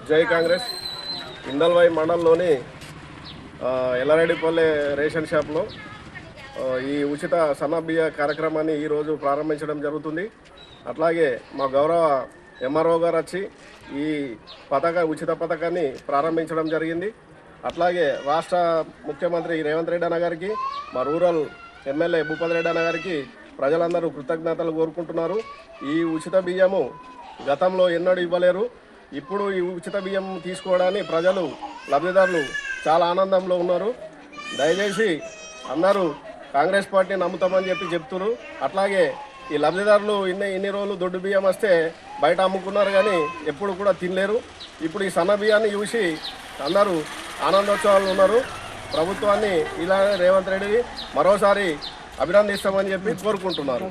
జై కాంగ్రెస్ ఇందల్వాయి మండలంలోని ఎల్లారెడ్డిపల్లె రేషన్ షాప్లో ఈ ఉచిత సన్నబియ్య కార్యక్రమాన్ని ఈరోజు ప్రారంభించడం జరుగుతుంది. అట్లాగే మా గౌరవ ఎంఆర్ఓ గారు వచ్చి ఈ ఉచిత పథకాన్ని ప్రారంభించడం జరిగింది. అట్లాగే రాష్ట్ర ముఖ్యమంత్రి రేవంత్ రెడ్డి అన్న గారికి, మా రూరల్ ఎమ్మెల్యే భూపతి రెడ్డి అన్న గారికి ప్రజలందరూ కృతజ్ఞతలు కోరుకుంటున్నారు. ఈ ఉచిత బియ్యము గతంలో ఎన్నడూ ఇవ్వలేరు. ఇప్పుడు ఈ ఉచిత బియ్యం తీసుకోవడానికి ప్రజలు లబ్ధిదారులు చాలా ఆనందంలో ఉన్నారు. దయచేసి అందరూ కాంగ్రెస్ పార్టీని నమ్ముతామని చెప్తున్నారు. అట్లాగే ఈ లబ్ధిదారులు ఇన్ని రోజులు దొడ్డు బియ్యం వస్తే బయట అమ్ముకున్నారు, కానీ ఎప్పుడు కూడా తినలేరు. ఇప్పుడు ఈ సన్న బియ్యాన్ని చూసి అందరూ ఆనందోత్సవాలు ఉన్నారు. ప్రభుత్వాన్ని ఇలా రేవంత్ రెడ్డి మరోసారి అభినందిస్తామని కోరుకుంటున్నారు.